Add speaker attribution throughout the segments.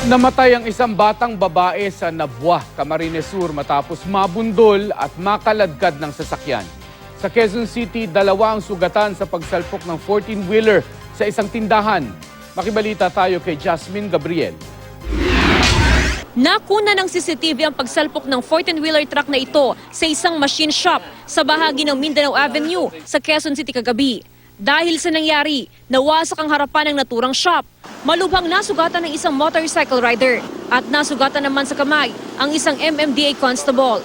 Speaker 1: Namatay ang isang batang babae sa Nabua, Camarines Sur matapos mabundol at makaladkad ng sasakyan. Sa Quezon City, 2 ang sugatan sa pagsalpok ng 14-wheeler sa isang tindahan. Makibalita tayo kay Jasmine Gabriel.
Speaker 2: Nakuna ng CCTV ang pagsalpok ng 14-wheeler truck na ito sa isang machine shop sa bahagi ng Mindanao Avenue sa Quezon City kagabi. Dahil sa nangyari, nawasak ang harapan ng naturang shop. Malubhang nasugatan ng isang motorcycle rider at nasugatan naman sa kamay ang isang MMDA constable.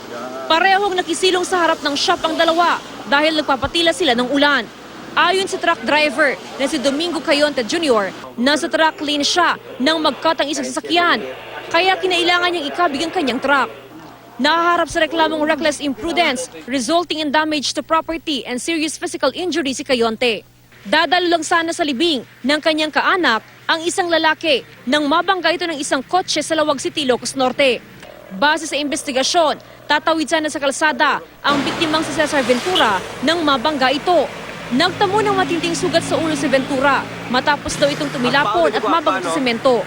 Speaker 2: Parehong nakisilong sa harap ng shop ang dalawa dahil nagpapatila sila ng ulan. Ayon sa truck driver na si Domingo Cayonte Jr., nasa truck lane siya nang mag-cut ang isang sasakyan, kaya kinailangan niyang ikabig ang kanyang truck. Nahaharap sa reklamong reckless imprudence resulting in damage to property and serious physical injury si Cayonte. Dadalo lang sana sa libing ng kanyang kaanak ang isang lalaki nang mabangga ito ng isang kotse sa Lawag City, Ilocos Norte. Base sa investigasyon, tatawid sana sa kalsada ang biktimang si Cesar Ventura nang mabangga ito. Nagtamo ng matinding sugat sa ulo si Ventura matapos daw itong tumilapon at mabangga sa semento.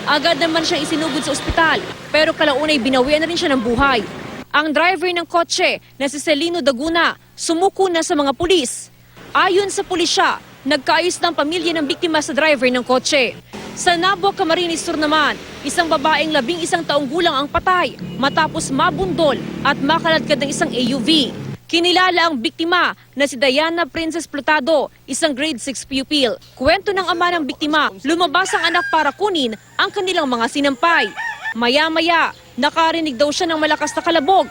Speaker 2: Agad naman siyang isinugod sa ospital pero kalaunay binawian na rin siya ng buhay. Ang driver ng kotse na si Celino Daguna sumuko na sa mga pulis. Ayon sa pulisya, nagkaayos ng pamilya ng biktima sa driver ng kotse. Sa Nabua, Camarines Sur naman, isang babaeng 11 taong gulang ang patay matapos mabundol at makaladkad ng isang AUV. Kinilala ang biktima na si Diana Princess Plutado, isang grade 6 pupil. Kwento ng ama ng biktima, lumabas ang anak para kunin ang kanilang mga sinampay. Maya-maya, nakarinig daw siya ng malakas na kalabog.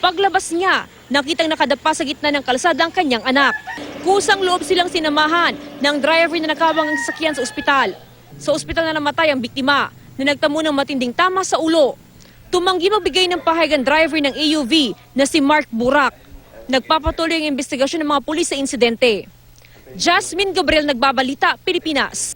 Speaker 2: Paglabas niya, nakitang nakadapa sa gitna ng kalsada ang kanyang anak. Kusang loob silang sinamahan ng driver na nakabang ang sasakyan sa ospital. Sa ospital na namatay ang biktima na nagtamo ng matinding tama sa ulo. Tumanggi magbigay ng pahayag ang driver ng AUV na si Mark Burak. Nagpapatuloy ang investigasyon ng mga pulis sa insidente. Jasmine Gabriel, Nagbabalita, Pilipinas.